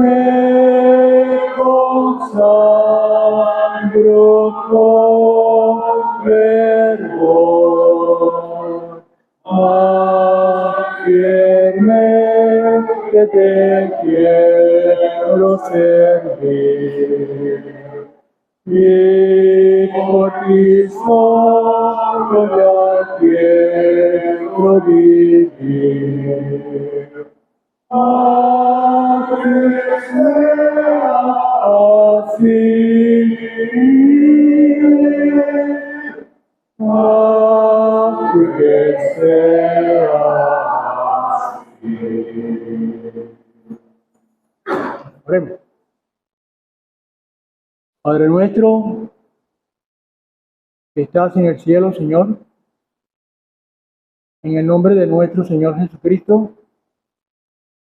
me consagro con fervor, firmemente te quiero servir. Y por ti solo ya quiero vivir. Que sea así, que sea así. Oremos. Padre nuestro, que estás en el cielo, Señor, en el nombre de nuestro Señor Jesucristo,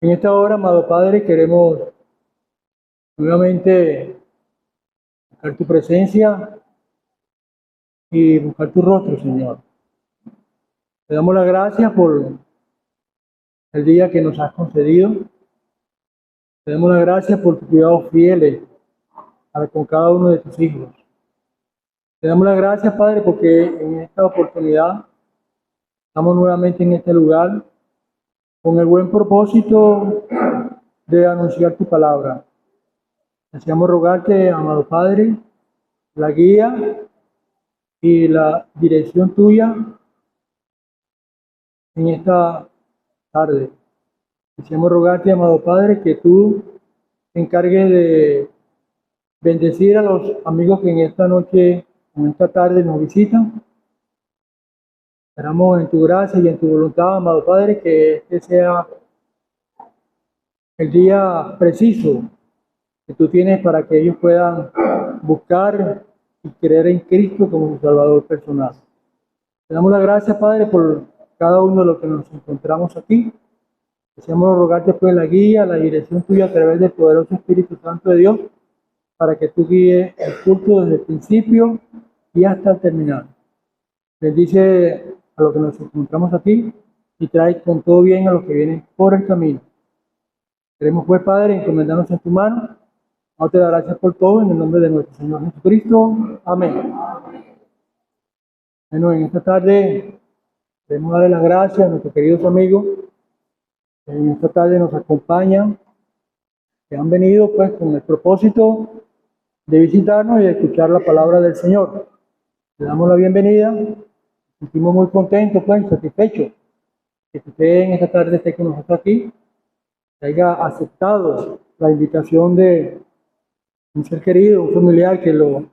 en esta hora, amado Padre, queremos nuevamente buscar tu presencia y buscar tu rostro, Señor. Te damos las gracias por el día que nos has concedido. Te damos las gracias por tus cuidados fieles para con cada uno de tus hijos. Te damos las gracias, Padre, porque en esta oportunidad estamos nuevamente en este lugar con el buen propósito de anunciar tu palabra. Deseamos rogarte, amado Padre, la guía y la dirección tuya en esta tarde. Deseamos rogarte, amado Padre, que tú te encargues de bendecir a los amigos que en esta noche, en esta tarde nos visitan. Esperamos en tu gracia y en tu voluntad, amado Padre, que este sea el día preciso que tú tienes para que ellos puedan buscar y creer en Cristo como su Salvador personal. Te damos las gracias, Padre, por cada uno de los que nos encontramos aquí. Deseamos rogarte pues la guía, la dirección tuya a través del poderoso Espíritu Santo de Dios, para que tú guíes el culto desde el principio y hasta el terminal. Bendice a los que nos encontramos aquí y trae con todo bien a los que vienen por el camino. Queremos pues, Padre, encomendarnos en tu mano. Vamos a dar gracias por todo en el nombre de nuestro Señor Jesucristo. Amén. Bueno, en esta tarde queremos darle las gracias a nuestros queridos amigos que en esta tarde nos acompañan, que han venido pues con el propósito de visitarnos y de escuchar la palabra del Señor. Le damos la bienvenida, nos sentimos muy contentos pues, satisfechos que usted en esta tarde esté con nosotros aquí, que haya aceptado la invitación de un ser querido, un familiar que lo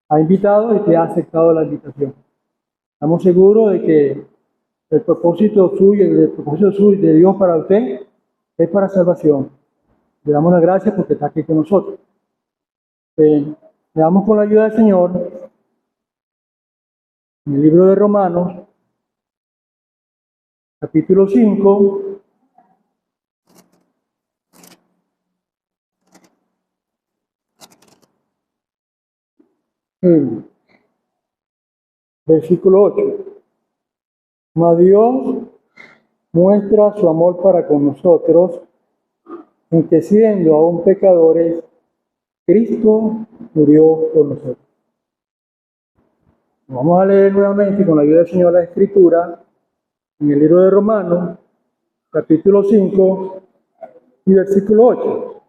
ha invitado y que ha aceptado la invitación. Estamos seguros de que el propósito suyo de Dios para usted es para salvación. Le damos las gracias porque está aquí con nosotros. Le damos con la ayuda del Señor en el libro de Romanos, capítulo 5, versículo 8. Mas Dios muestra su amor para con nosotros, en que siendo aún pecadores, Cristo murió por nosotros. Vamos a leer nuevamente con la ayuda del Señor la Escritura en el libro de Romanos, capítulo 5 y versículo 8.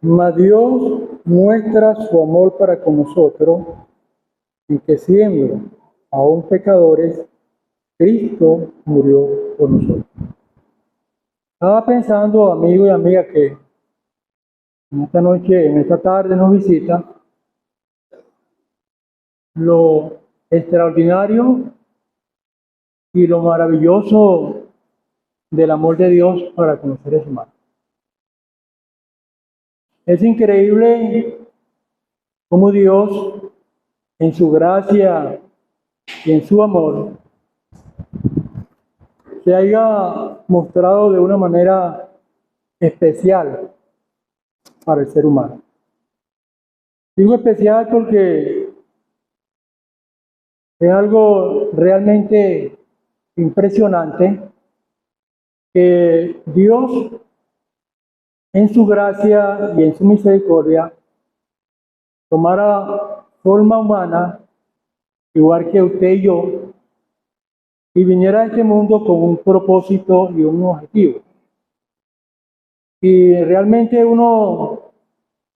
Mas Dios muestra su amor para con nosotros, en que siendo aún pecadores, Cristo murió por nosotros. Estaba pensando, amigo y amiga, que en esta noche, en esta tarde nos visita lo extraordinario y lo maravilloso del amor de Dios para con los seres humanos. Es increíble cómo Dios, en su gracia y en su amor, se haya mostrado de una manera especial para el ser humano. Digo especial porque es algo realmente impresionante que Dios en su gracia y en su misericordia, tomara forma humana, igual que usted y yo, y viniera a este mundo con un propósito y un objetivo. Y realmente uno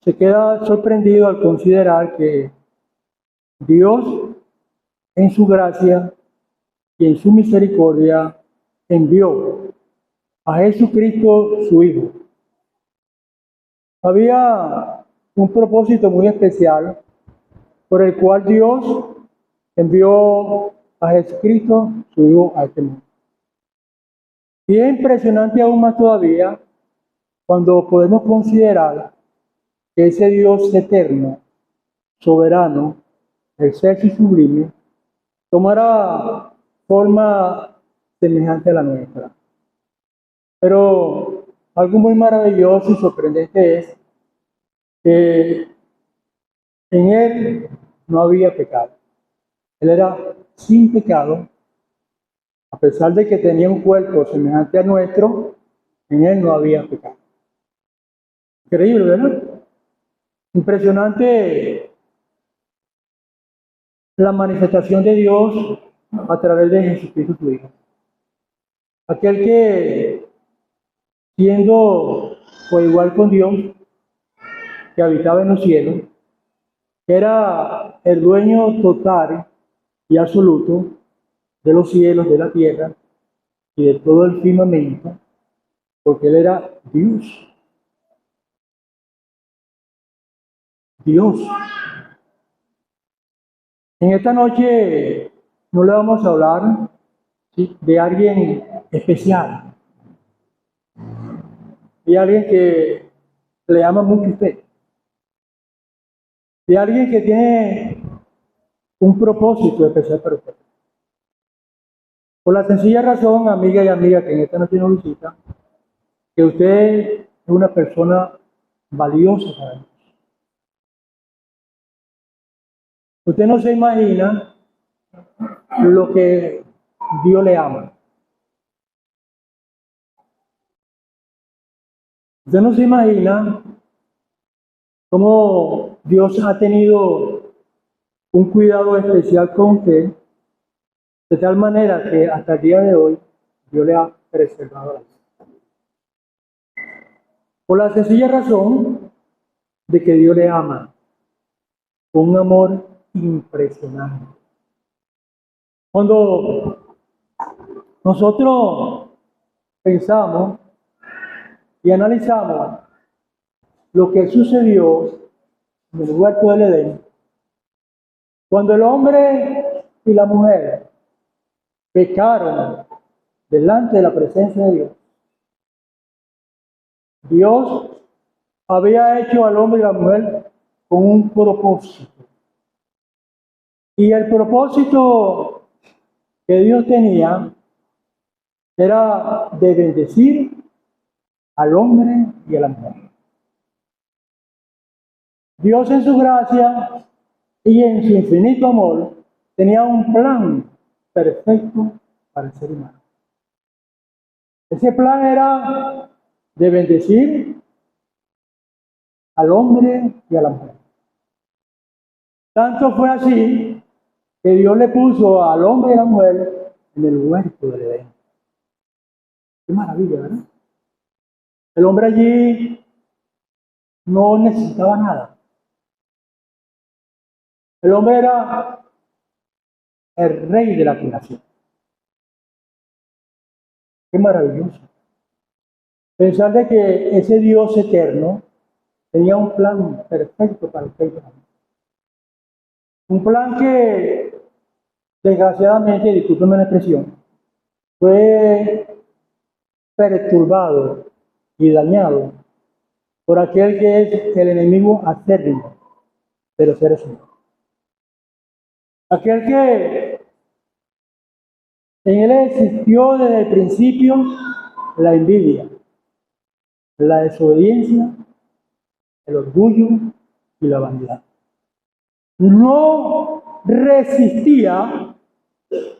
se queda sorprendido al considerar que Dios, en su gracia y en su misericordia, envió a Jesucristo, su Hijo. Había un propósito muy especial por el cual Dios envió a Jesucristo, su Hijo, a este mundo. Y es impresionante aún más todavía cuando podemos considerar que ese Dios eterno, soberano, excelso y sublime, tomara forma semejante a la nuestra. Pero algo muy maravilloso y sorprendente es que en Él no había pecado. Él era sin pecado, a pesar de que tenía un cuerpo semejante al nuestro, en Él no había pecado. Increíble, ¿verdad? Impresionante la manifestación de Dios a través de Jesucristo su Hijo. Aquel que, siendo igual con Dios, que habitaba en los cielos, que era el dueño total y absoluto de los cielos, de la tierra y de todo el firmamento, porque Él era Dios. Dios. En esta noche no le vamos a hablar, ¿sí?, de alguien especial, de alguien que le ama mucho a usted, de alguien que tiene un propósito especial para usted. Por la sencilla razón, amiga y amiga que en esta noche nos visita, que usted es una persona valiosa para Dios. Usted no se imagina lo que Dios le ama. Usted no se imagina cómo Dios ha tenido un cuidado especial con usted, de tal manera que hasta el día de hoy Dios le ha preservado la vida. Por la sencilla razón de que Dios le ama con un amor impresionante. Cuando nosotros pensamos y analizamos lo que sucedió en el huerto del Edén, cuando el hombre y la mujer pecaron delante de la presencia de Dios, Dios había hecho al hombre y a la mujer con un propósito. Y el propósito que Dios tenía era de bendecir al hombre y a la mujer. Dios, en su gracia y en su infinito amor, tenía un plan perfecto para el ser humano. Ese plan era de bendecir al hombre y a la mujer. Tanto fue así que Dios le puso al hombre y a la mujer en el huerto del Edén. Qué maravilla, ¿verdad? El hombre allí no necesitaba nada. El hombre era el rey de la creación. Qué maravilloso. Pensar de que ese Dios eterno tenía un plan perfecto para el ser humano. Un plan que, desgraciadamente, discúlpenme la expresión, fue perturbado y dañado por aquel que es el enemigo acérrimo de los seres humanos. Aquel que en él existió desde el principio la envidia, la desobediencia, el orgullo y la vanidad. No resistía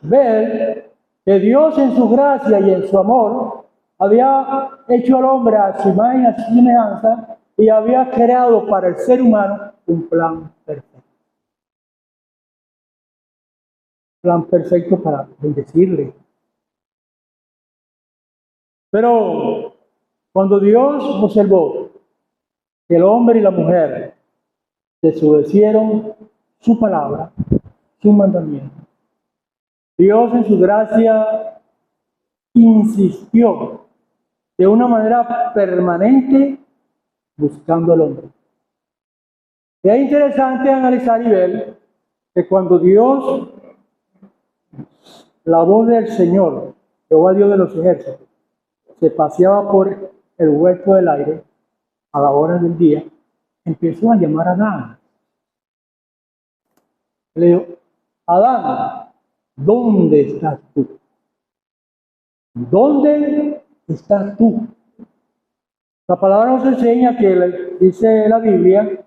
ver que Dios, en su gracia y en su amor, había hecho al hombre a su imagen, a su semejanza, y había creado para el ser humano un plan perfecto. Plan perfecto para bendecirle. Pero cuando Dios observó que el hombre y la mujer desobedecieron su palabra, su mandamiento, Dios en su gracia insistió de una manera permanente buscando al hombre. Y es interesante analizar y ver que cuando Dios, la voz del Señor, Jehová Dios de los ejércitos, se paseaba por el hueco del aire a la hora del día, empezó a llamar a Adán. Le dijo, Adán, ¿dónde estás tú? ¿Dónde estás tú? La palabra nos enseña que dice la Biblia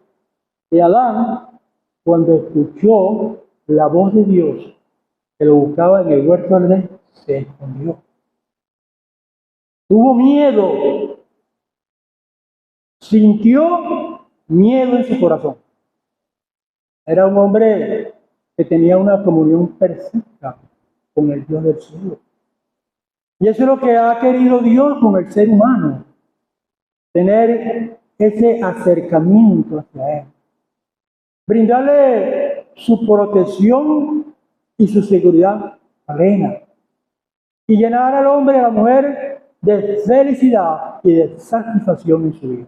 que Adán, cuando escuchó la voz de Dios, que lo buscaba en el huerto del Edén, se escondió. Tuvo miedo, sintió miedo en su corazón. Era un hombre que tenía una comunión perfecta con el Dios del cielo. Y eso es lo que ha querido Dios con el ser humano, tener ese acercamiento hacia Él, brindarle su protección y su seguridad plena, y llenar al hombre y a la mujer de felicidad y de satisfacción en su vida.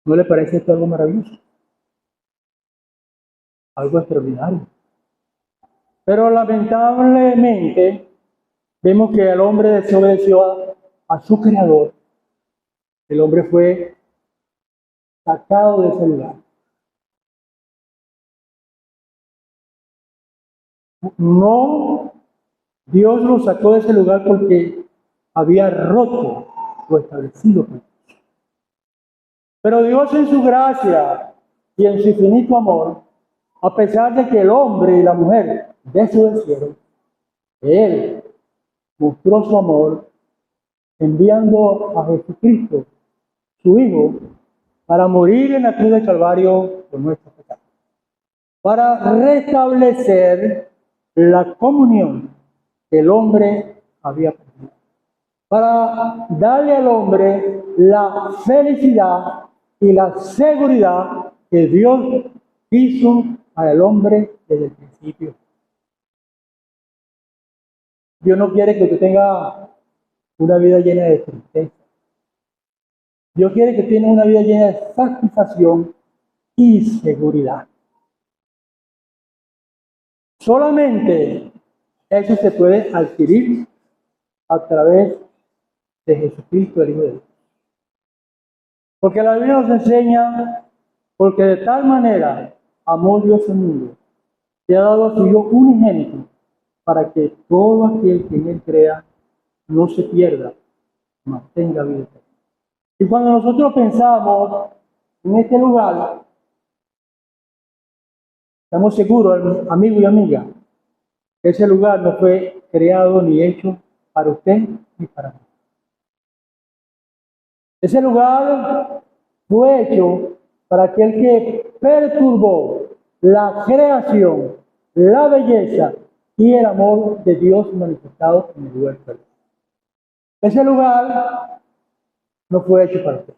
¿No le parece esto algo maravilloso? Algo extraordinario. Pero lamentablemente vemos que el hombre desobedeció a su creador. El hombre fue sacado de ese lugar. No, Dios lo sacó de ese lugar porque había roto lo establecido por Dios. Pero Dios en su gracia y en su infinito amor, a pesar de que el hombre y la mujer desobedecieron, Él mostró su amor enviando a Jesucristo, su Hijo, para morir en la cruz del Calvario por nuestros pecados, para restablecer la comunión que el hombre había perdido, para darle al hombre la felicidad y la seguridad que Dios hizo al hombre desde el principio. Dios no quiere que usted tenga una vida llena de tristeza. Dios quiere que tenga una vida llena de satisfacción y seguridad. Solamente eso se puede adquirir a través de Jesucristo, el Hijo de Dios. Porque la Biblia nos enseña, porque de tal manera amó Dios al mundo, que ha dado a su Hijo unigénito, para que todo aquel que en él crea no se pierda, mas tenga vida eterna. Y cuando nosotros pensamos en este lugar, estamos seguros, amigo y amiga, que ese lugar no fue creado ni hecho para usted ni para mí. Ese lugar fue hecho para aquel que perturbó la creación, la belleza y el amor de Dios manifestado en el huerto. Ese lugar no fue hecho para usted.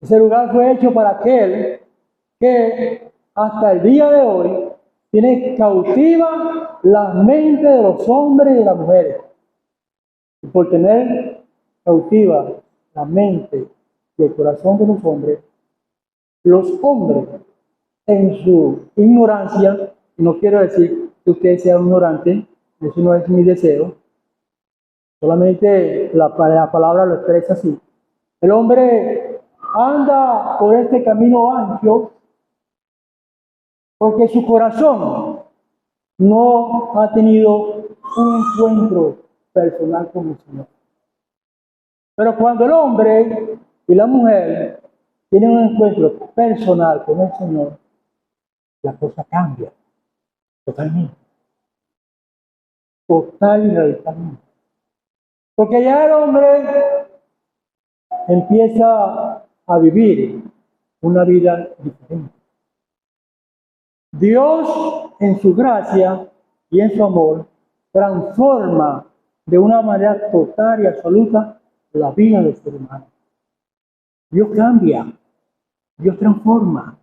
Ese lugar fue hecho para aquel que hasta el día de hoy tiene cautiva la mente de los hombres y de las mujeres. Y por tener cautiva la mente y el corazón de los hombres en su ignorancia, y no quiero decir que usted sea ignorante, eso no es mi deseo, solamente la palabra lo expresa así. El hombre anda por este camino ancho porque su corazón no ha tenido un encuentro personal con el Señor. Pero cuando el hombre y la mujer tienen un encuentro personal con el Señor, la cosa cambia totalmente. total y radicalmente. Porque ya el hombre empieza a vivir una vida diferente. Dios, en su gracia y en su amor, transforma de una manera total y absoluta la vida del ser humano. Dios cambia, Dios transforma.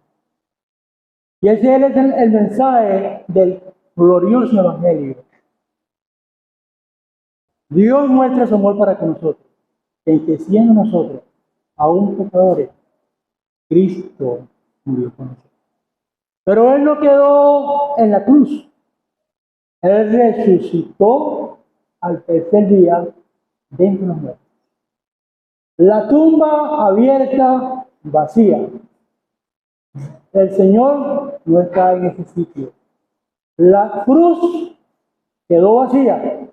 Y ese es el mensaje del glorioso evangelio. Dios muestra su amor para con nosotros, en que siendo nosotros aún pecadores, Cristo murió por nosotros. Pero Él no quedó en la cruz. Él resucitó al tercer día de entre los muertos. La tumba abierta, vacía. El Señor no está en ese sitio. La cruz quedó vacía.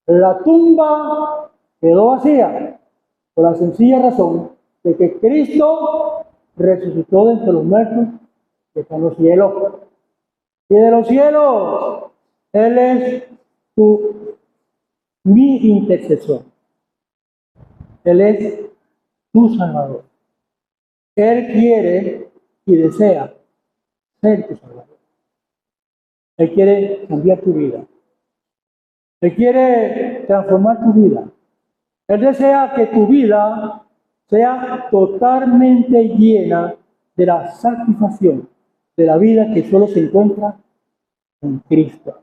La tumba quedó vacía. Por la sencilla razón de que Cristo resucitó de entre los muertos que están en los cielos. Y de los cielos, Él es mi intercesor. Él es tu Salvador. Él quiere y desea ser tu Salvador. Él quiere cambiar tu vida. Él quiere transformar tu vida. Él desea que tu vida sea totalmente llena de la satisfacción de la vida que solo se encuentra en Cristo.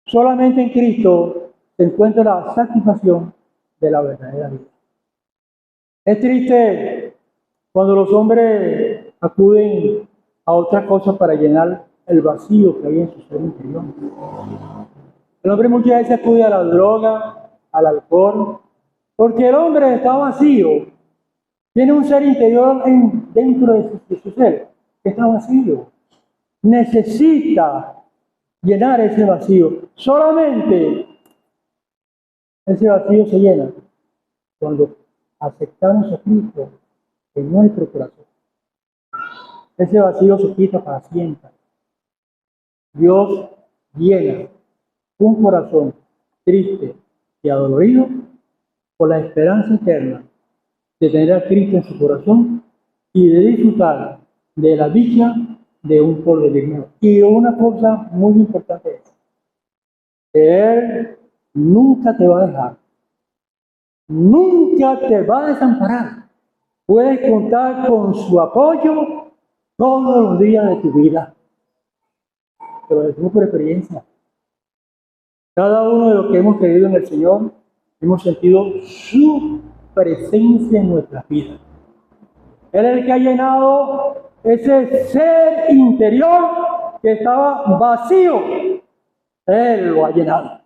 Solamente en Cristo se encuentra la satisfacción de la verdadera vida. Es triste cuando los hombres acuden a otra cosa para llenar el vacío que hay en su ser interior. El hombre muchas veces acude a la droga, al alcohol, porque el hombre está vacío. Tiene un ser interior dentro de su ser que está vacío. Necesita llenar ese vacío. Solamente ese vacío se llena cuando aceptamos a Cristo en nuestro corazón. Ese vacío se quita para siempre. Dios llena un corazón triste y adolorido por la esperanza eterna de tener a Cristo en su corazón y de disfrutar de la dicha de un porvenir nuevo. Y una cosa muy importante es que Él nunca te va a dejar, nunca te va a desamparar. Puedes contar con su apoyo todos los días de tu vida. Pero decimos por experiencia. Cada uno de los que hemos creído en el Señor, hemos sentido su presencia en nuestras vidas. Él es el que ha llenado ese ser interior que estaba vacío. Él lo ha llenado.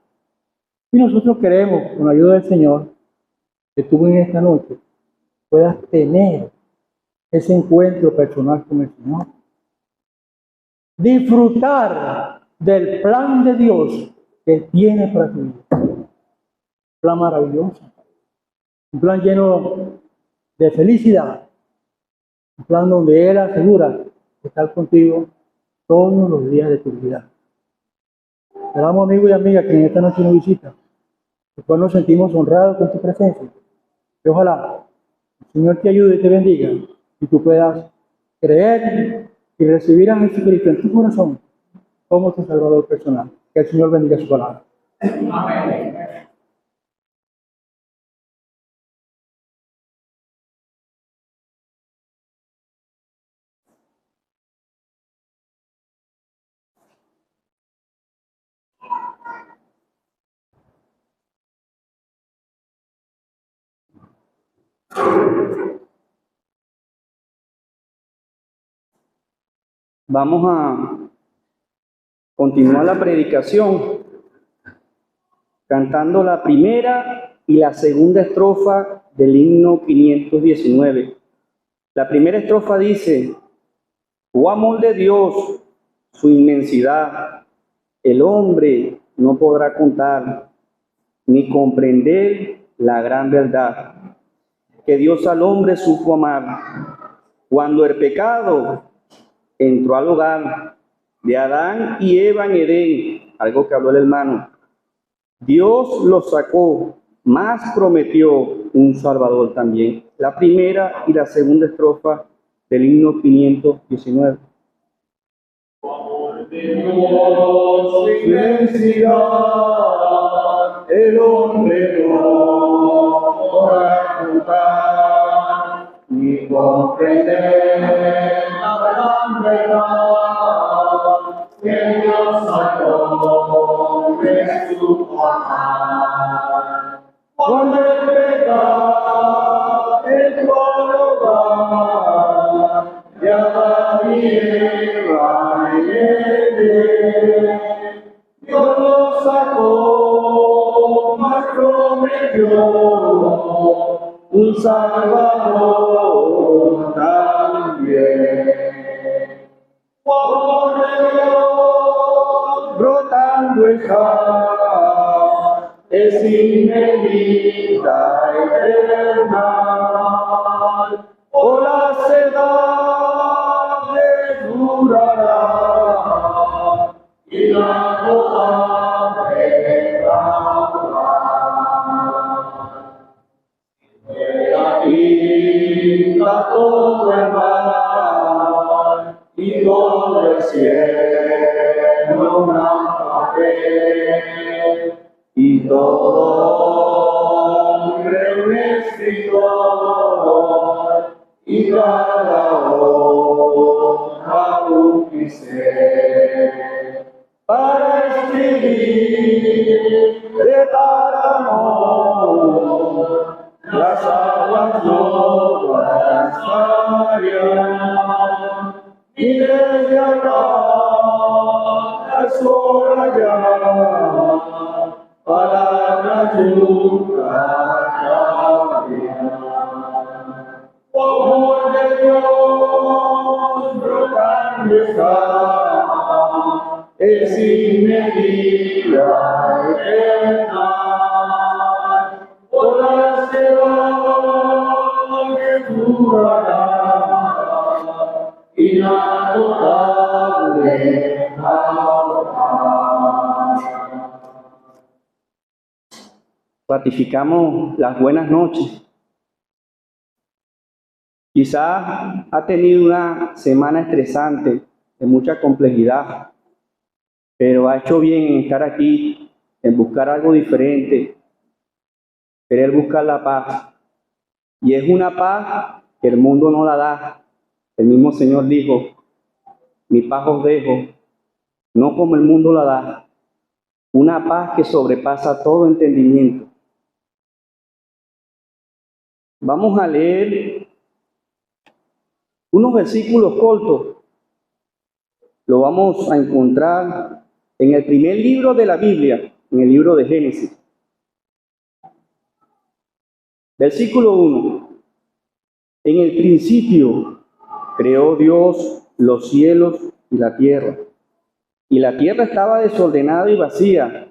Y nosotros queremos, con la ayuda del Señor, que tú en esta noche puedas tener ese encuentro personal con el Señor. Disfrutar del plan de Dios que tiene para tu vida. Un plan maravilloso. Un plan lleno de felicidad. Un plan donde Él asegura estar contigo todos los días de tu vida. Esperamos, amigos y amigas, que en esta noche nos visita. Después nos sentimos honrados con tu presencia. Y ojalá el Señor te ayude y te bendiga y tú puedas creer y recibir a Jesucristo en tu corazón como tu Salvador personal. Que el Señor bendiga su palabra. Amén. Vamos a continuar la predicación cantando la primera y la segunda estrofa del himno 519. La primera estrofa dice: oh amor de Dios, su inmensidad, el hombre no podrá contar ni comprender la gran verdad que Dios al hombre supo amar. Cuando el pecado entró al hogar de Adán y Eva en Edén, algo que habló el hermano, Dios los sacó, mas prometió un Salvador también. La primera y la segunda estrofa del himno 519. Amor de Dios, su inmensidad, el hombre no podrá contar, ni comprender la gran verdad que Dios sacó de su amor. Cuando el pecado entró al hogar, ya la tierra y el bien, Dios lo sacó, mas prometió un Salvador también. Por Dios brotando está, es inmedida eterna, por las edades durará, y la potable aquí está todo el mar y todo el cielo gran papel, y todo hombre un escritor, y cada hoja un pincel para escribir de tal amor las aguas no pasarían, y desde acá al sol allá palabras nunca cambian. Amor de Dios brotando está, es inmedida eterna, por las edades durará, inagotable amor. Ratificamos las buenas noches. Quizás ha tenido una semana estresante, de mucha complejidad, pero ha hecho bien en estar aquí, en buscar algo diferente, querer buscar la paz. Y es una paz que el mundo no la da. El mismo Señor dijo, mi paz os dejo, no como el mundo la da. Una paz que sobrepasa todo entendimiento. Vamos a leer unos versículos cortos. Lo vamos a encontrar en el primer libro de la Biblia, en el libro de Génesis. Versículo 1. En el principio creó Dios los cielos y la tierra. Y la tierra estaba desordenada y vacía,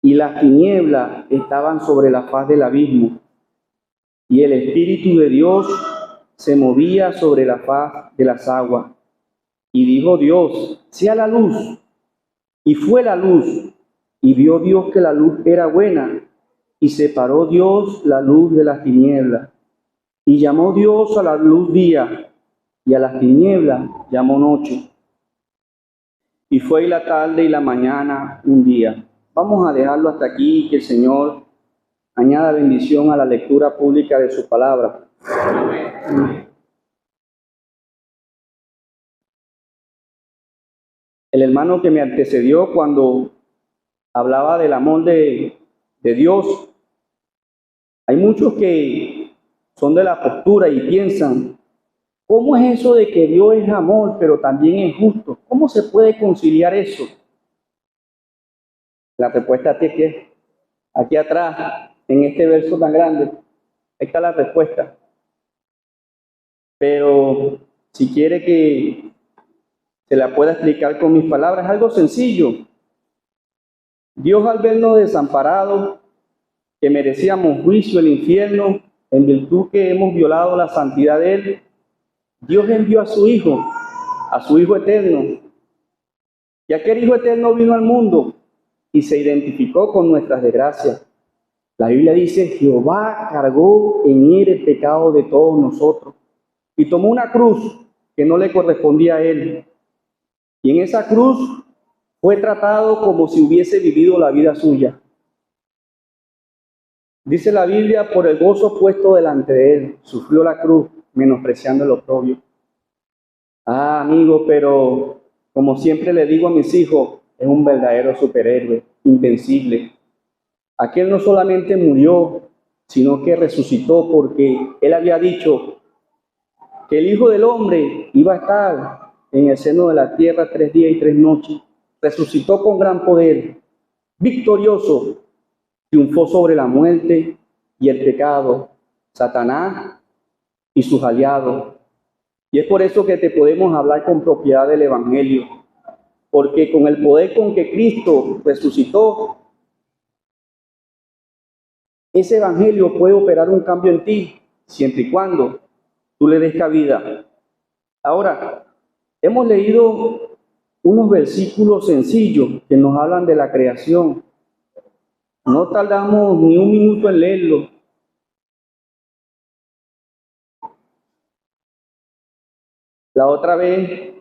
y las tinieblas estaban sobre la faz del abismo. Y el Espíritu de Dios se movía sobre la faz de las aguas. Y dijo Dios, sea la luz. Y fue la luz. Y vio Dios que la luz era buena. Y separó Dios la luz de las tinieblas. Y llamó Dios a la luz día, y a las tinieblas llamó noche. Y fue la tarde y la mañana un día. Vamos a dejarlo hasta aquí, que el Señor añada bendición a la lectura pública de su palabra. Amén. El hermano que me antecedió cuando hablaba del amor de Dios, hay muchos que son de la postura y piensan, ¿cómo es eso de que Dios es amor, pero también es justo? ¿Cómo se puede conciliar eso? La respuesta es que aquí atrás, en este verso tan grande, ahí está la respuesta. Pero si quiere que se la pueda explicar con mis palabras, es algo sencillo. Dios, al vernos desamparados, que merecíamos juicio, el infierno, en virtud que hemos violado la santidad de Él, Dios envió a su Hijo eterno. Y aquel Hijo eterno vino al mundo y se identificó con nuestras desgracias. La Biblia dice, Jehová cargó en él el pecado de todos nosotros y tomó una cruz que no le correspondía a él. Y en esa cruz fue tratado como si hubiese vivido la vida suya. Dice la Biblia, por el gozo puesto delante de él, sufrió la cruz, menospreciando el oprobio. Ah, amigo, pero como siempre le digo a mis hijos, es un verdadero superhéroe, invencible. Aquel no solamente murió, sino que resucitó, porque él había dicho que el Hijo del Hombre iba a estar en el seno de la tierra 3 días y 3 noches. Resucitó con gran poder, victorioso, triunfó sobre la muerte y el pecado, Satanás y sus aliados. Y es por eso que te podemos hablar con propiedad del Evangelio, porque con el poder con que Cristo resucitó, ese Evangelio puede operar un cambio en ti, siempre y cuando tú le des cabida. Ahora, hemos leído unos versículos sencillos que nos hablan de la creación. No tardamos ni un minuto en leerlo. La otra vez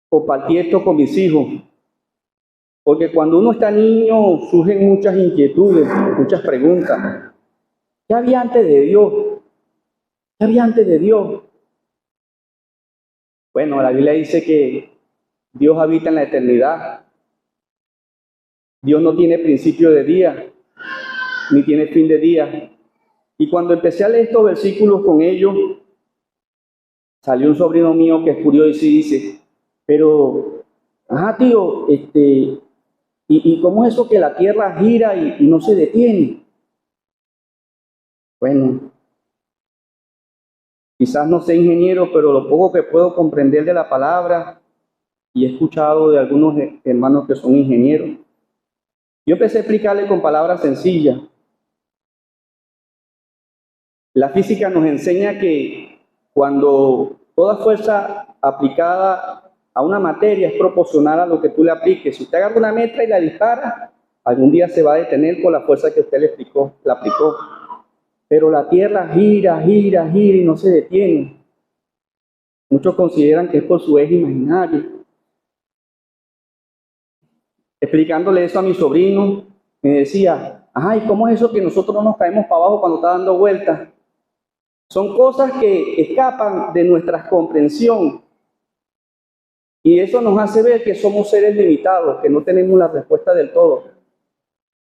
compartí esto con mis hijos, porque cuando uno está niño surgen muchas inquietudes, muchas preguntas. ¿Qué había antes de Dios? ¿Qué había antes de Dios? Bueno, la Biblia dice que Dios habita en la eternidad. Dios no tiene principio de día, ni tiene fin de día. Y cuando empecé a leer estos versículos con ellos, salió un sobrino mío que es curioso y dice, pero, tío, ¿y cómo es eso que la tierra gira y no se detiene? Bueno, quizás no sea ingeniero, pero lo poco que puedo comprender de la palabra, y he escuchado de algunos hermanos que son ingenieros, yo empecé a explicarle con palabras sencillas. La física nos enseña que cuando toda fuerza aplicada a una materia es proporcional a lo que tú le apliques. Si usted agarra una metra y la dispara, algún día se va a detener por la fuerza que usted la aplicó. Pero la Tierra gira, gira, gira y no se detiene. Muchos consideran que es por su eje imaginario. Explicándole eso a mi sobrino, me decía, ¿y cómo es eso que nosotros no nos caemos para abajo cuando está dando vueltas? Son cosas que escapan de nuestra comprensión. Y eso nos hace ver que somos seres limitados, que no tenemos la respuesta del todo.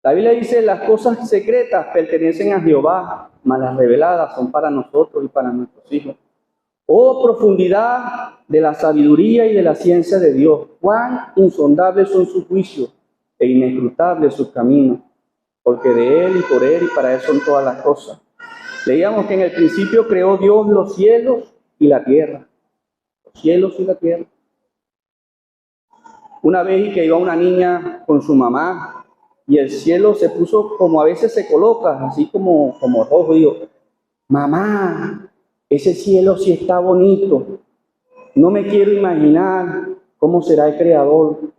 La Biblia dice, las cosas secretas pertenecen a Jehová, mas las reveladas son para nosotros y para nuestros hijos. Oh, profundidad de la sabiduría y de la ciencia de Dios, cuán insondables son sus juicios e inescrutables sus caminos, porque de Él y por Él y para Él son todas las cosas. Leíamos que en el principio creó Dios los cielos y la tierra. Los cielos y la tierra. Una vez que iba una niña con su mamá y el cielo se puso como a veces se coloca, así como rojo. Digo, mamá, ese cielo sí está bonito. No me quiero imaginar cómo será el Creador.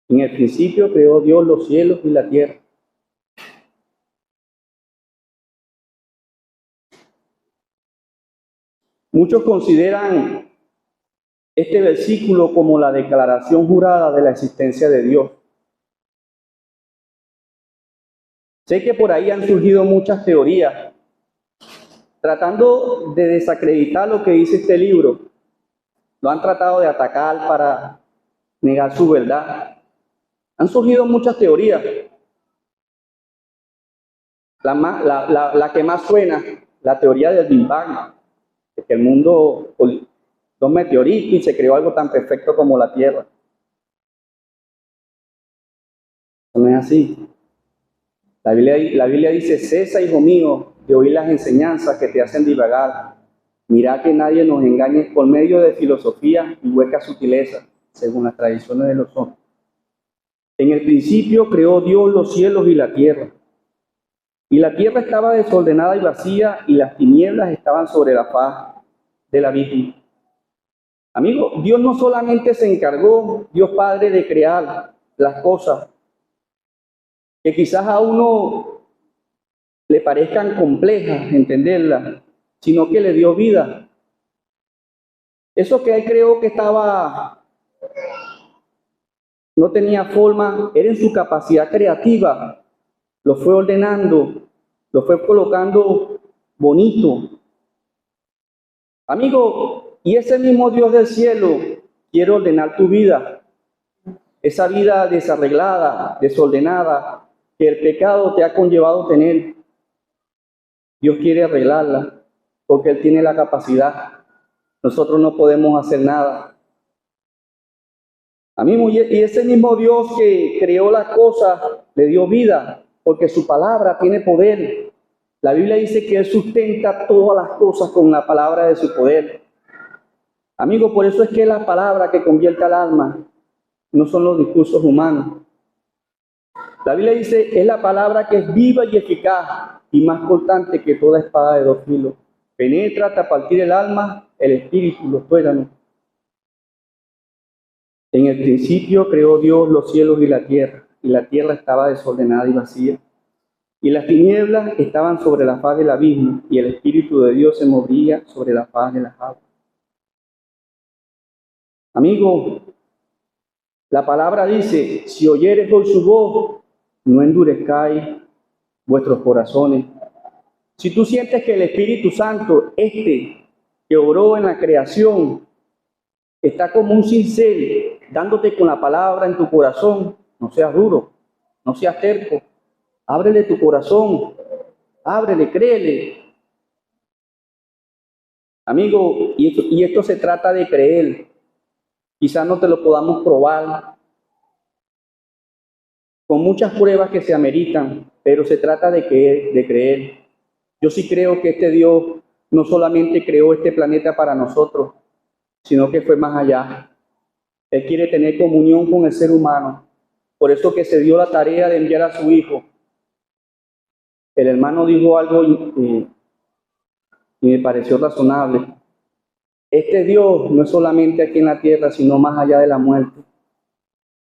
En el principio creó Dios los cielos y la tierra. Muchos consideran este versículo como la declaración jurada de la existencia de Dios. Sé que por ahí han surgido muchas teorías tratando de desacreditar lo que dice este libro. Lo han tratado de atacar para negar su verdad. Han surgido muchas teorías. La que más suena, la teoría del Big Bang, de que el mundo, dos meteoritos y se creó algo tan perfecto como la Tierra. No es así. La Biblia dice, cesa, hijo mío, de oír las enseñanzas que te hacen divagar. Mira que nadie nos engañe por medio de filosofía y huecas sutilezas, según las tradiciones de los hombres. En el principio creó Dios los cielos y la tierra. Y la tierra estaba desordenada y vacía, y las tinieblas estaban sobre la faz del abismo. Amigo, Dios no solamente se encargó, Dios Padre, de crear las cosas que quizás a uno le parezcan complejas entenderlas, sino que le dio vida. Eso que Él creó que no tenía forma, era en su capacidad creativa. Lo fue ordenando, lo fue colocando bonito. Amigo, y ese mismo Dios del cielo quiere ordenar tu vida. Esa vida desarreglada, desordenada, que el pecado te ha conllevado tener. Dios quiere arreglarla, porque Él tiene la capacidad. Nosotros no podemos hacer nada. Amigo, y ese mismo Dios que creó las cosas, le dio vida, porque su palabra tiene poder. La Biblia dice que Él sustenta todas las cosas con la palabra de su poder. Amigo, por eso es que la palabra que convierte al alma no son los discursos humanos. La Biblia dice, es la palabra que es viva y eficaz y más cortante que toda espada de 2 filos. Penetra hasta partir el alma, el espíritu, los tuétanos. En el principio creó Dios los cielos y la tierra estaba desordenada y vacía. Y las tinieblas estaban sobre la faz del abismo, y el Espíritu de Dios se movía sobre la faz de las aguas. Amigo, la palabra dice, si oyeres hoy su voz, no endurezcáis vuestros corazones. Si tú sientes que el Espíritu Santo, que obró en la creación, está como un cincel, dándote con la palabra en tu corazón, no seas duro, no seas terco. Ábrele tu corazón, ábrele, créele. Amigo, y esto se trata de creer. Quizás no te lo podamos probar con muchas pruebas que se ameritan, pero se trata de creer. Yo sí creo que este Dios no solamente creó este planeta para nosotros, sino que fue más allá. Él quiere tener comunión con el ser humano. Por eso que se dio la tarea de enviar a su Hijo. El hermano dijo algo y me pareció razonable. Este Dios no es solamente aquí en la tierra, sino más allá de la muerte.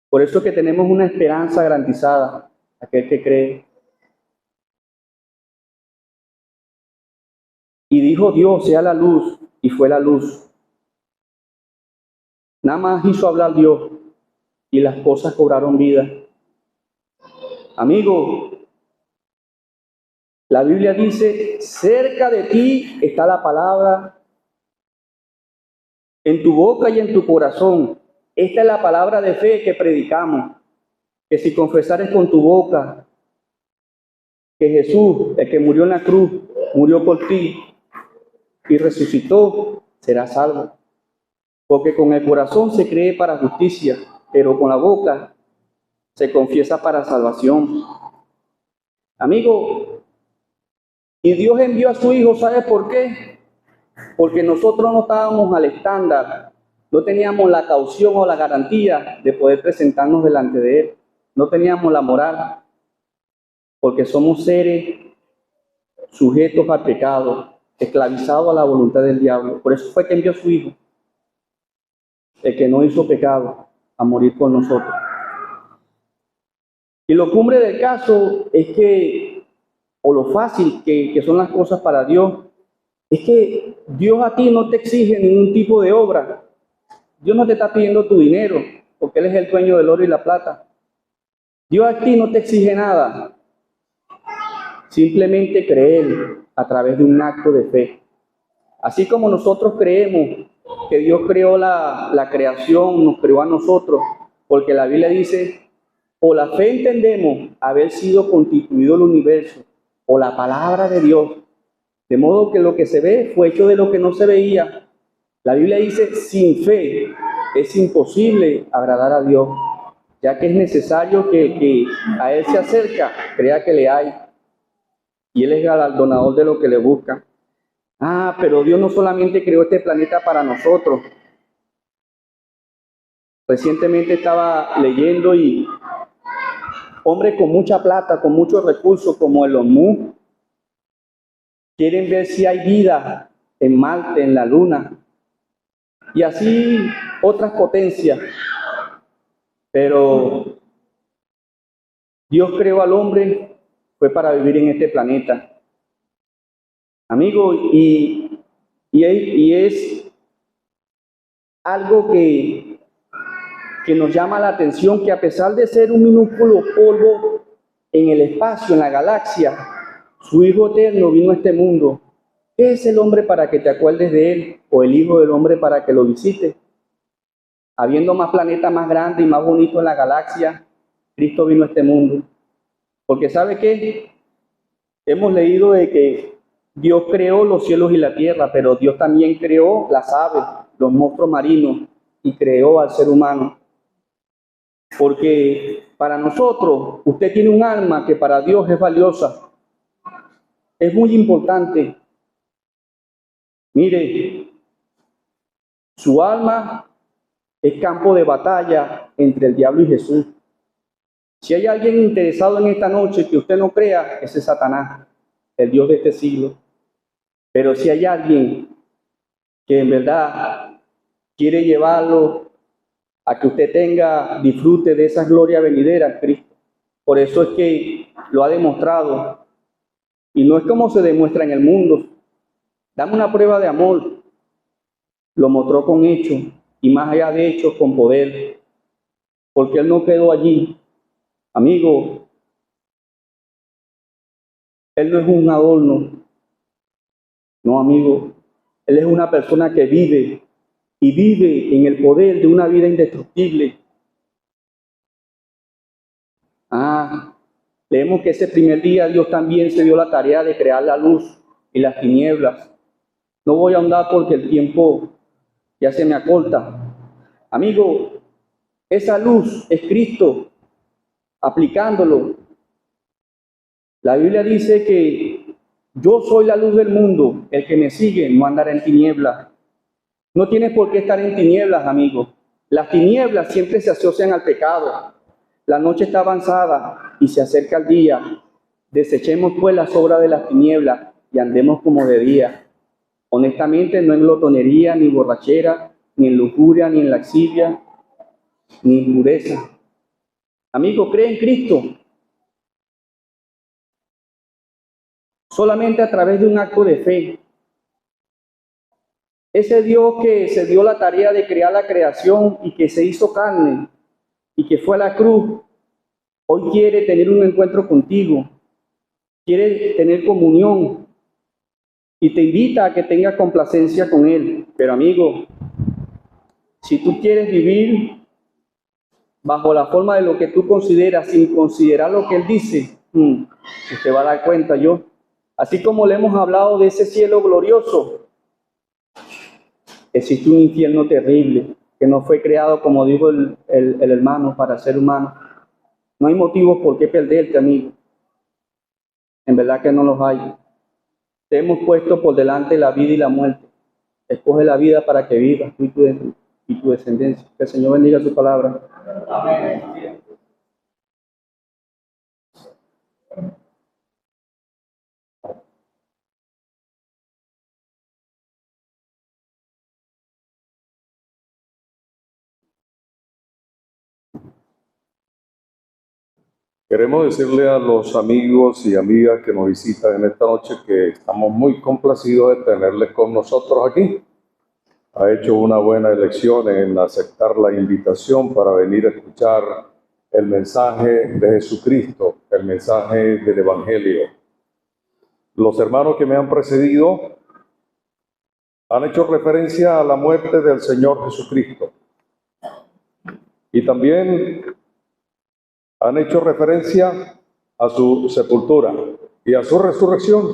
Por eso que tenemos una esperanza garantizada, aquel que cree. Y dijo Dios, sea la luz, y fue la luz. Nada más hizo hablar Dios, y las cosas cobraron vida. Amigo, la Biblia dice, cerca de ti está la palabra, en tu boca y en tu corazón. Esta es la palabra de fe que predicamos, que si confesares con tu boca que Jesús, el que murió en la cruz, murió por ti y resucitó, serás salvo. Porque con el corazón se cree para justicia, pero con la boca se confiesa para salvación. Amigo, y Dios envió a su Hijo, ¿sabes por qué? Porque nosotros no estábamos al estándar, no teníamos la caución o la garantía de poder presentarnos delante de Él. No teníamos la moral, porque somos seres sujetos al pecado, esclavizados a la voluntad del diablo. Por eso fue que envió a su Hijo, el que no hizo pecado, a morir por nosotros. Y lo cumbre del caso es que, o lo fácil que son las cosas para Dios, es que Dios a ti no te exige ningún tipo de obra. Dios no te está pidiendo tu dinero, porque Él es el dueño del oro y la plata. Dios a ti no te exige nada. Simplemente creer a través de un acto de fe. Así como nosotros creemos que Dios creó la creación, nos creó a nosotros, porque la Biblia dice, por la fe entendemos haber sido constituido el universo, por la palabra de Dios. De modo que lo que se ve fue hecho de lo que no se veía. La Biblia dice, sin fe es imposible agradar a Dios, ya que es necesario que el que a Él se acerca crea que le hay. Y Él es galardonador de lo que le busca. Pero Dios no solamente creó este planeta para nosotros. Recientemente estaba leyendo y hombres con mucha plata, con muchos recursos, como Elon Musk, quieren ver si hay vida en Marte, en la Luna. y así otras potencias. Pero Dios creó al hombre, fue para vivir en este planeta. Amigo, y es algo que nos llama la atención, que a pesar de ser un minúsculo polvo en el espacio, en la galaxia, su Hijo eterno vino a este mundo. ¿Qué es el hombre para que te acuerdes de él? ¿O el Hijo del hombre para que lo visites? Habiendo más planetas más grandes y más bonitos en la galaxia, Cristo vino a este mundo. Porque ¿sabe qué? Hemos leído de que Dios creó los cielos y la tierra, pero Dios también creó las aves, los monstruos marinos, y creó al ser humano. Porque para nosotros, usted tiene un alma que para Dios es valiosa. Es muy importante. Mire, su alma es campo de batalla entre el diablo y Jesús. Si hay alguien interesado en esta noche que usted no crea, ese es Satanás, el Dios de este siglo. Pero si hay alguien que en verdad quiere llevarlo a que usted disfrute de esa gloria venidera, Cristo. Por eso es que lo ha demostrado. Y no es como se demuestra en el mundo. Dame una prueba de amor. Lo mostró con hechos, y más allá de hechos, con poder. Porque Él no quedó allí. Amigo, Él no es un adorno. No, amigo. Él es una persona que vive, y vive en el poder de una vida indestructible. Leemos que ese primer día Dios también se dio la tarea de crear la luz y las tinieblas. No voy a ahondar porque el tiempo ya se me acorta. Amigo, esa luz es Cristo, aplicándolo. La Biblia dice que yo soy la luz del mundo, el que me sigue no andará en tinieblas. No tienes por qué estar en tinieblas, amigo. Las tinieblas siempre se asocian al pecado. La noche está avanzada y se acerca el día. Desechemos pues las obras de las tinieblas y andemos como de día. Honestamente, no en glotonería, ni borrachera, ni en lujuria, ni en laxivia, ni en impureza. Amigo, cree en Cristo. Solamente a través de un acto de fe. Ese Dios que se dio la tarea de crear la creación y que se hizo carne y que fue a la cruz, hoy quiere tener un encuentro contigo, quiere tener comunión y te invita a que tengas complacencia con Él. Pero amigo, si tú quieres vivir bajo la forma de lo que tú consideras, sin considerar lo que Él dice, usted va a dar cuenta, así como le hemos hablado de ese cielo glorioso, existe un infierno terrible que no fue creado, como dijo el hermano, para ser humano. No hay motivos por qué perderte, amigo. En verdad que no los hay. Te hemos puesto por delante la vida y la muerte. Escoge la vida para que vivas, tú y tu descendencia. Que el Señor bendiga su palabra. Amén. Queremos decirle a los amigos y amigas que nos visitan en esta noche que estamos muy complacidos de tenerles con nosotros aquí. Ha hecho una buena elección en aceptar la invitación para venir a escuchar el mensaje de Jesucristo, el mensaje del Evangelio. Los hermanos que me han precedido han hecho referencia a la muerte del Señor Jesucristo y también han hecho referencia a su sepultura y a su resurrección,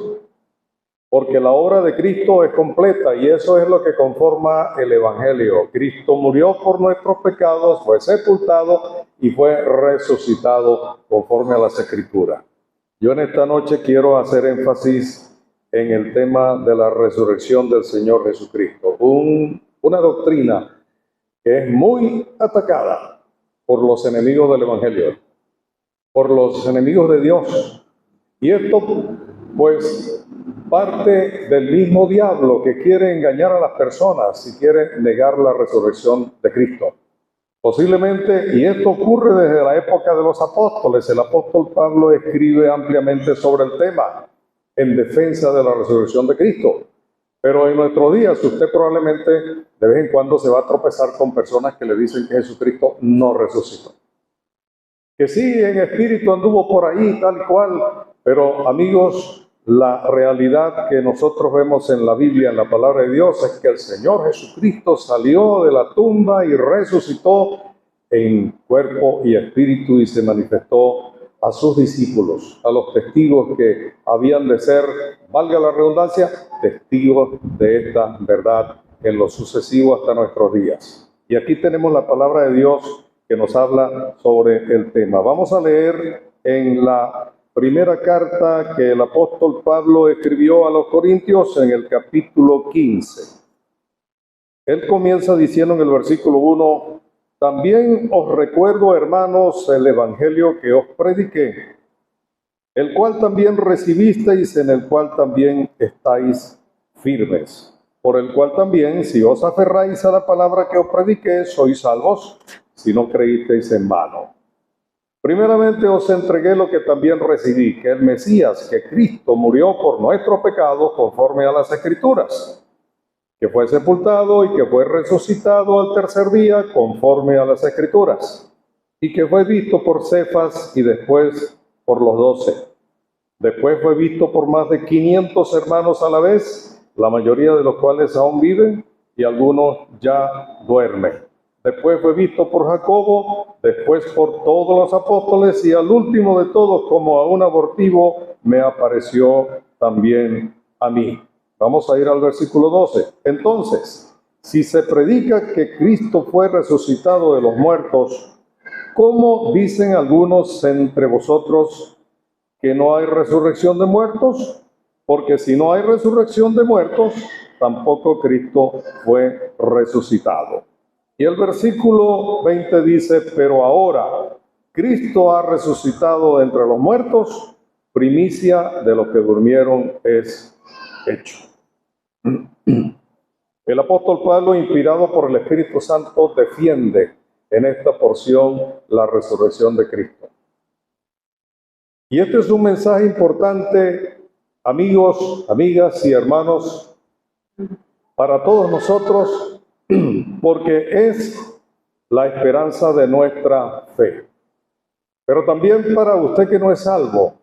porque la obra de Cristo es completa y eso es lo que conforma el Evangelio. Cristo murió por nuestros pecados, fue sepultado y fue resucitado conforme a las Escrituras. Yo en esta noche quiero hacer énfasis en el tema de la resurrección del Señor Jesucristo, una doctrina que es muy atacada por los enemigos del Evangelio, por los enemigos de Dios. Y esto, pues, parte del mismo diablo que quiere engañar a las personas y quiere negar la resurrección de Cristo. Posiblemente, y esto ocurre desde la época de los apóstoles, el apóstol Pablo escribe ampliamente sobre el tema en defensa de la resurrección de Cristo. Pero en nuestros días usted probablemente de vez en cuando se va a tropezar con personas que le dicen que Jesucristo no resucitó. Que sí, en espíritu anduvo por ahí, tal y cual, pero amigos, la realidad que nosotros vemos en la Biblia, en la palabra de Dios, es que el Señor Jesucristo salió de la tumba y resucitó en cuerpo y espíritu y se manifestó a sus discípulos, a los testigos que habían de ser, valga la redundancia, testigos de esta verdad en lo sucesivo hasta nuestros días. Y aquí tenemos la palabra de Dios que nos habla sobre el tema. Vamos a leer en la primera carta que el apóstol Pablo escribió a los Corintios en el capítulo 15. Él comienza diciendo en el versículo 1, también os recuerdo, hermanos, el evangelio que os prediqué, el cual también recibisteis, en el cual también estáis firmes, por el cual también, si os aferráis a la palabra que os prediqué, sois salvos, si no creísteis en vano. Primeramente os entregué lo que también recibí, que el Mesías, que Cristo murió por nuestros pecados conforme a las Escrituras, que fue sepultado y que fue resucitado al tercer día conforme a las Escrituras, y que fue visto por Cefas y después por los 12. Después fue visto por más de 500 hermanos a la vez, la mayoría de los cuales aún viven y algunos ya duermen. Después fue visto por Jacobo, después por todos los apóstoles y al último de todos, como a un abortivo, me apareció también a mí. Vamos a ir al versículo 12. Entonces, si se predica que Cristo fue resucitado de los muertos, ¿cómo dicen algunos entre vosotros que no hay resurrección de muertos? Porque si no hay resurrección de muertos, tampoco Cristo fue resucitado. Y el versículo 20 dice, pero ahora Cristo ha resucitado de entre los muertos, primicia de los que durmieron es hecho. El apóstol Pablo, inspirado por el Espíritu Santo, defiende en esta porción la resurrección de Cristo. Y este es un mensaje importante, amigos, amigas y hermanos, para todos nosotros, porque es la esperanza de nuestra fe. Pero también para usted que no es salvo,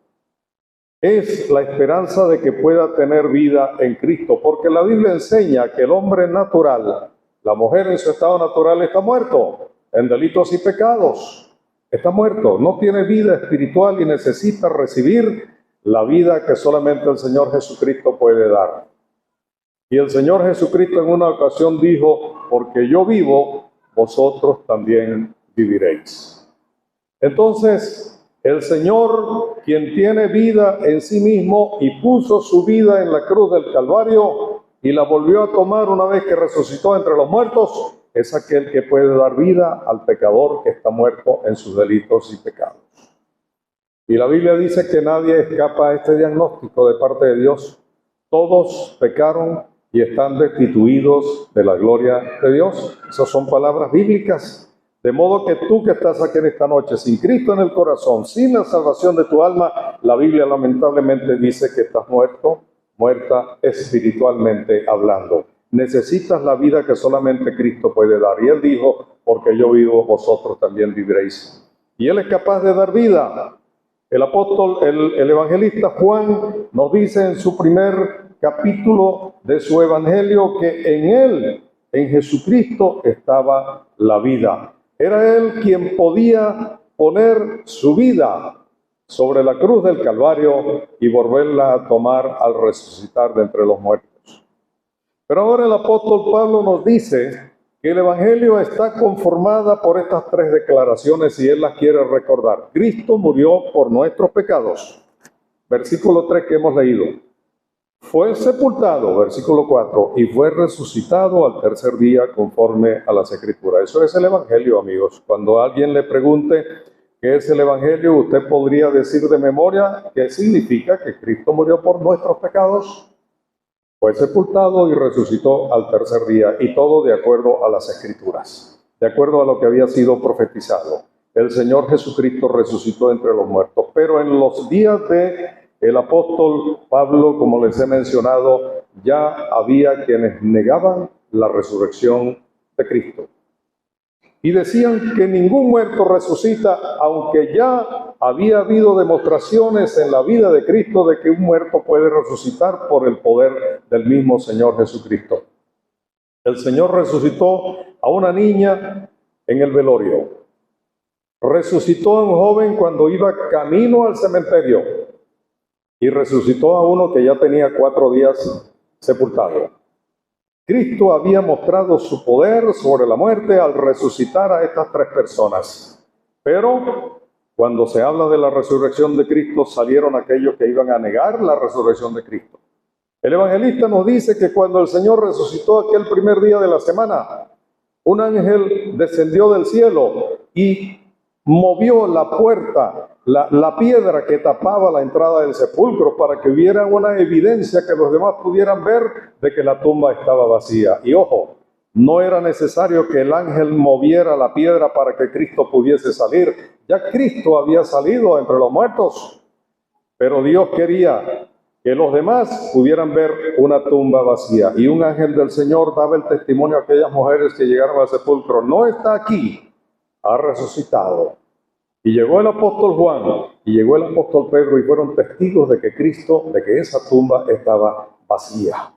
es la esperanza de que pueda tener vida en Cristo, porque la Biblia enseña que el hombre natural, la mujer en su estado natural está muerto, en delitos y pecados, está muerto, no tiene vida espiritual y necesita recibir la vida que solamente el Señor Jesucristo puede dar. Y el Señor Jesucristo en una ocasión dijo, porque yo vivo, vosotros también viviréis. Entonces, el Señor, quien tiene vida en sí mismo y puso su vida en la cruz del Calvario y la volvió a tomar una vez que resucitó entre los muertos, es aquel que puede dar vida al pecador que está muerto en sus delitos y pecados. Y la Biblia dice que nadie escapa a este diagnóstico de parte de Dios. Todos pecaron y están destituidos de la gloria de Dios. Esas son palabras bíblicas. De modo que tú que estás aquí en esta noche, sin Cristo en el corazón, sin la salvación de tu alma, la Biblia lamentablemente dice que estás muerto, muerta espiritualmente hablando. Necesitas la vida que solamente Cristo puede dar. Y Él dijo, porque yo vivo, vosotros también viviréis. Y Él es capaz de dar vida. El apóstol, el evangelista Juan nos dice en su primer capítulo de su evangelio que en Él, en Jesucristo, estaba la vida. Era Él quien podía poner su vida sobre la cruz del Calvario y volverla a tomar al resucitar de entre los muertos. Pero ahora el apóstol Pablo nos dice que el evangelio está conformada por estas tres declaraciones y él las quiere recordar. Cristo murió por nuestros pecados. Versículo 3 que hemos leído. Fue sepultado, versículo 4, y fue resucitado al tercer día conforme a las Escrituras. Eso es el evangelio, amigos. Cuando alguien le pregunte qué es el evangelio, usted podría decir de memoria qué significa que Cristo murió por nuestros pecados, fue sepultado y resucitó al tercer día, y todo de acuerdo a las Escrituras, de acuerdo a lo que había sido profetizado. El Señor Jesucristo resucitó entre los muertos, pero en los días de el apóstol Pablo, como les he mencionado, ya había quienes negaban la resurrección de Cristo. Y decían que ningún muerto resucita, aunque ya había habido demostraciones en la vida de Cristo de que un muerto puede resucitar por el poder del mismo Señor Jesucristo. El Señor resucitó a una niña en el velorio. Resucitó a un joven cuando iba camino al cementerio. Y resucitó a uno que ya tenía 4 días sepultado. Cristo había mostrado su poder sobre la muerte al resucitar a estas 3 personas. Pero cuando se habla de la resurrección de Cristo, salieron aquellos que iban a negar la resurrección de Cristo. El evangelista nos dice que cuando el Señor resucitó aquel primer día de la semana, un ángel descendió del cielo y movió la puerta, la piedra que tapaba la entrada del sepulcro, para que hubiera una evidencia que los demás pudieran ver de que la tumba estaba vacía. Y ojo, no era necesario que el ángel moviera la piedra para que Cristo pudiese salir. Ya Cristo había salido entre los muertos, pero Dios quería que los demás pudieran ver una tumba vacía. Y un ángel del Señor daba el testimonio a aquellas mujeres que llegaron al sepulcro: no está aquí, ha resucitado. Y llegó el apóstol Juan y llegó el apóstol Pedro y fueron testigos de que Cristo, de que esa tumba estaba vacía.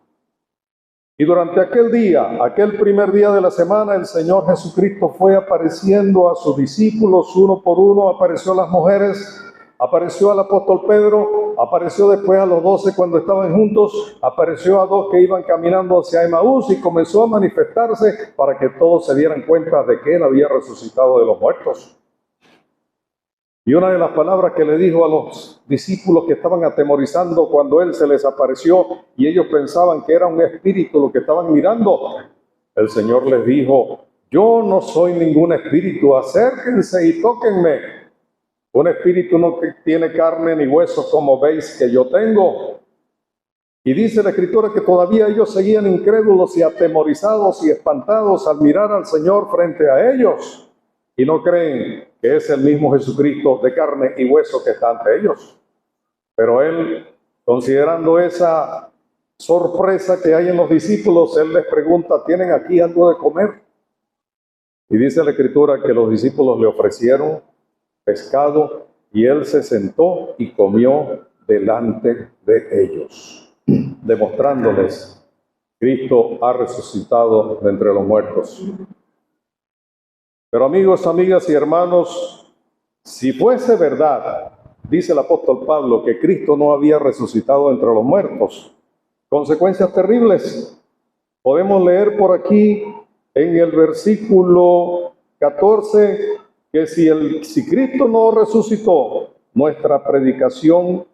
Y durante aquel día, aquel primer día de la semana, el Señor Jesucristo fue apareciendo a sus discípulos uno por uno. Apareció a las mujeres, apareció al apóstol Pedro, apareció después a los 12 cuando estaban juntos, apareció a 2 que iban caminando hacia Emaús y comenzó a manifestarse para que todos se dieran cuenta de que Él había resucitado de los muertos. Y una de las palabras que le dijo a los discípulos que estaban atemorizando cuando Él se les apareció y ellos pensaban que era un espíritu lo que estaban mirando, el Señor les dijo: yo no soy ningún espíritu, acérquense y tóquenme. Un espíritu no tiene carne ni huesos como veis que yo tengo. Y dice la Escritura que todavía ellos seguían incrédulos y atemorizados y espantados al mirar al Señor frente a ellos. Y no creen que es el mismo Jesucristo de carne y hueso que está ante ellos. Pero Él, considerando esa sorpresa que hay en los discípulos, Él les pregunta: ¿tienen aquí algo de comer? Y dice la Escritura que los discípulos le ofrecieron pescado y Él se sentó y comió delante de ellos, demostrándoles: Cristo ha resucitado de entre los muertos. Pero amigos, amigas y hermanos, si fuese verdad, dice el apóstol Pablo, que Cristo no había resucitado entre los muertos, consecuencias terribles. Podemos leer por aquí en el versículo 14 que si Cristo no resucitó, nuestra predicación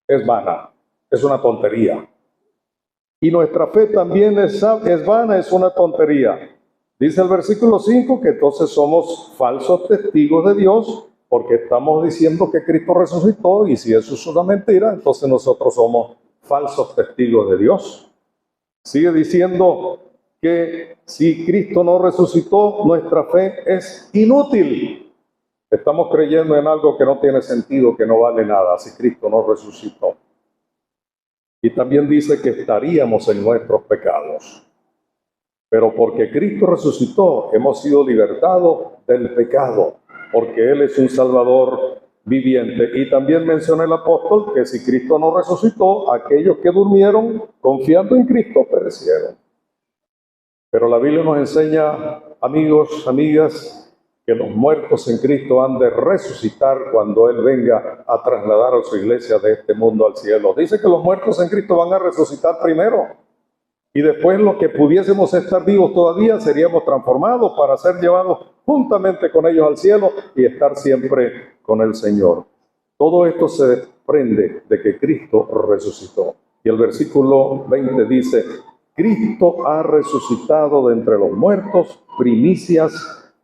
es vana, es una tontería. Y nuestra fe también es vana, es una tontería. Dice el versículo 5 que entonces somos falsos testigos de Dios porque estamos diciendo que Cristo resucitó, y si eso es una mentira, entonces nosotros somos falsos testigos de Dios. Sigue diciendo que si Cristo no resucitó, nuestra fe es inútil. Estamos creyendo en algo que no tiene sentido, que no vale nada, si Cristo no resucitó. Y también dice que estaríamos en nuestros pecados. Pero porque Cristo resucitó, hemos sido libertados del pecado, porque Él es un Salvador viviente. Y también menciona el apóstol que si Cristo no resucitó, aquellos que durmieron confiando en Cristo perecieron. Pero la Biblia nos enseña, amigos, amigas, que los muertos en Cristo han de resucitar cuando Él venga a trasladar a su iglesia de este mundo al cielo. Dice que los muertos en Cristo van a resucitar primero. Y después los que pudiésemos estar vivos todavía seríamos transformados para ser llevados juntamente con ellos al cielo y estar siempre con el Señor. Todo esto se desprende de que Cristo resucitó. Y el versículo 20 dice: Cristo ha resucitado de entre los muertos, primicias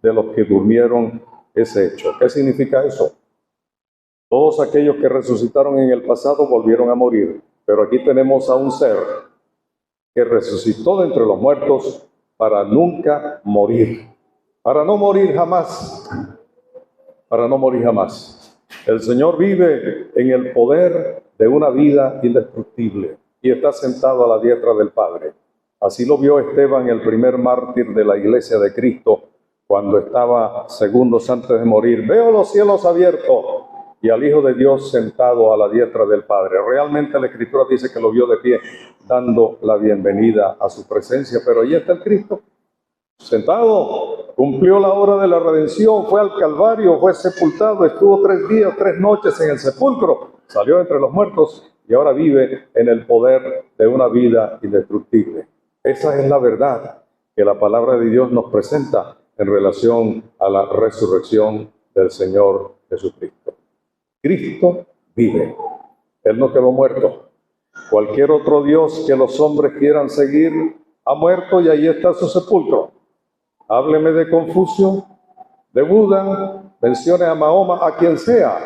de los que durmieron ese hecho. ¿Qué significa eso? Todos aquellos que resucitaron en el pasado volvieron a morir, pero aquí tenemos a un ser que resucitó de entre los muertos para nunca morir, para no morir jamás, para no morir jamás. El Señor vive en el poder de una vida indestructible y está sentado a la diestra del Padre. Así lo vio Esteban, el primer mártir de la iglesia de Cristo, cuando estaba segundos antes de morir. Veo los cielos abiertos y al Hijo de Dios sentado a la diestra del Padre. Realmente la Escritura dice que lo vio de pie, dando la bienvenida a su presencia. Pero ahí está el Cristo, sentado, cumplió la hora de la redención, fue al Calvario, fue sepultado, estuvo 3 días, 3 noches en el sepulcro, salió entre los muertos y ahora vive en el poder de una vida indestructible. Esa es la verdad que la palabra de Dios nos presenta en relación a la resurrección del Señor Jesucristo. Cristo vive. Él no quedó muerto. Cualquier otro Dios que los hombres quieran seguir ha muerto y ahí está su sepulcro. Hábleme de Confucio, de Buda, mencione a Mahoma, a quien sea.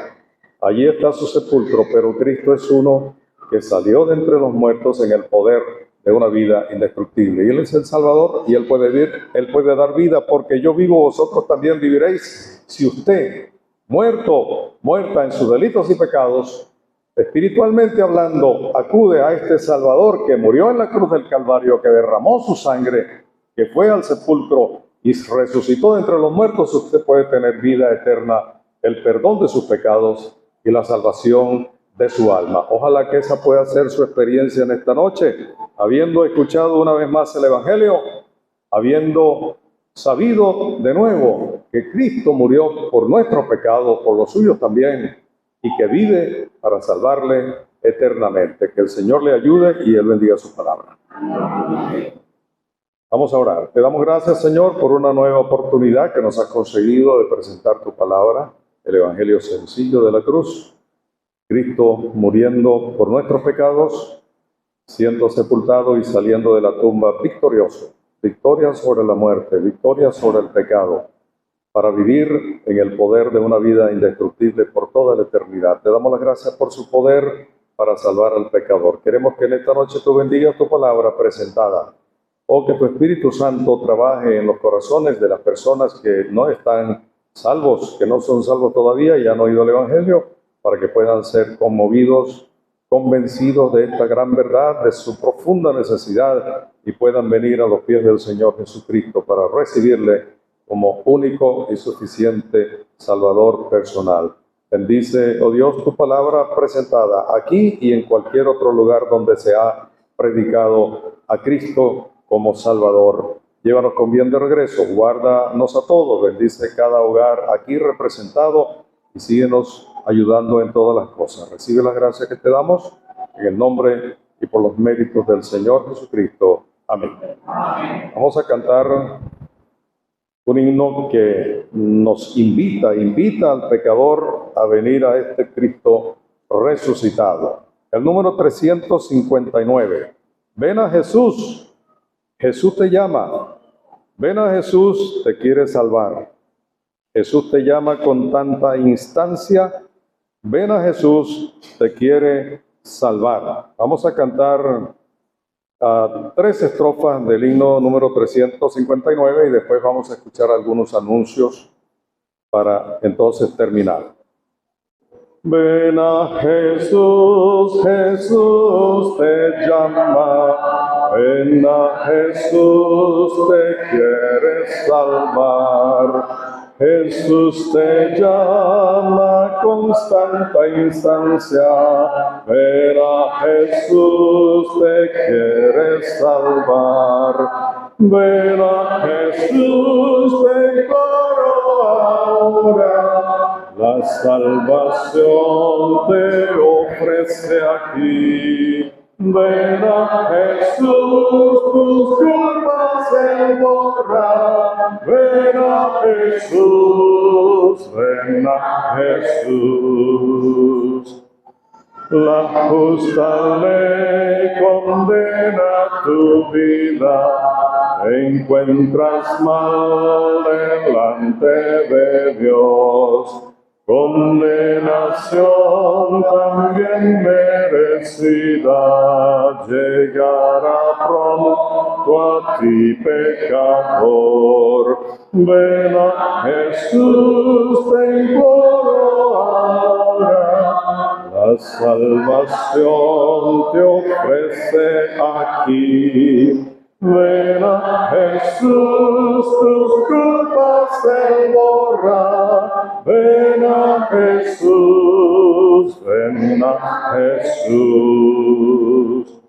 Allí está su sepulcro, pero Cristo es uno que salió de entre los muertos en el poder de una vida indestructible. Y Él es el Salvador y Él puede vivir, Él puede dar vida, porque yo vivo, vosotros también viviréis. Si usted, muerta en sus delitos y pecados, espiritualmente hablando, acude a este Salvador que murió en la cruz del Calvario, que derramó su sangre, que fue al sepulcro y resucitó de entre los muertos, usted puede tener vida eterna, el perdón de sus pecados y la salvación de su alma. Ojalá que esa pueda ser su experiencia en esta noche, habiendo escuchado una vez más el Evangelio, habiendo sabido de nuevo que Cristo murió por nuestros pecados, por los suyos también, y que vive para salvarle eternamente. Que el Señor le ayude y Él bendiga su palabra. Vamos a orar. Te damos gracias, Señor, por una nueva oportunidad que nos has conseguido de presentar tu palabra, el Evangelio sencillo de la cruz. Cristo muriendo por nuestros pecados, siendo sepultado y saliendo de la tumba victorioso. Victoria sobre la muerte, victoria sobre el pecado, para vivir en el poder de una vida indestructible por toda la eternidad. Te damos las gracias por su poder para salvar al pecador. Queremos que en esta noche tú bendigas tu palabra presentada, o que tu Espíritu Santo trabaje en los corazones de las personas que no están salvos, que no son salvos todavía y han oído el Evangelio, para que puedan ser conmovidos, convencidos de esta gran verdad, de su profunda necesidad, y puedan venir a los pies del Señor Jesucristo para recibirle como único y suficiente Salvador personal. Bendice, oh Dios, tu palabra presentada aquí y en cualquier otro lugar donde se ha predicado a Cristo como Salvador. Llévanos con bien de regreso, guárdanos a todos, bendice cada hogar aquí representado y síguenos ayudando en todas las cosas. Recibe las gracias que te damos en el nombre y por los méritos del Señor Jesucristo. Amén. Vamos a cantar un himno que nos invita al pecador a venir a este Cristo resucitado. El número 359. Ven a Jesús. Jesús te llama. Ven a Jesús, te quiere salvar. Jesús te llama con tanta instancia. Ven a Jesús, te quiere salvar. Vamos a cantar 3 estrofas del himno número 359 y después vamos a escuchar algunos anuncios para entonces terminar. Ven a Jesús, Jesús te llama. Ven a Jesús, te quiere salvar. Jesús te llama con tanta instancia. Ven a Jesús, te quiere salvar. Ven a Jesús, ven ahora. La salvación te ofrece aquí. Ven a Jesús, tus culpas Él borra. Ven a Jesús, ven a Jesús. La justa ley condena tu vida. Encuentras mal delante de Dios. Condenación también merecida llegará pronto a ti, pecador. Ven a Jesús, te imploro ahora. La salvación te ofrece aquí. Ven a Jesús, tus culpas Él borra. Ven a Jesús, ven a Jesús.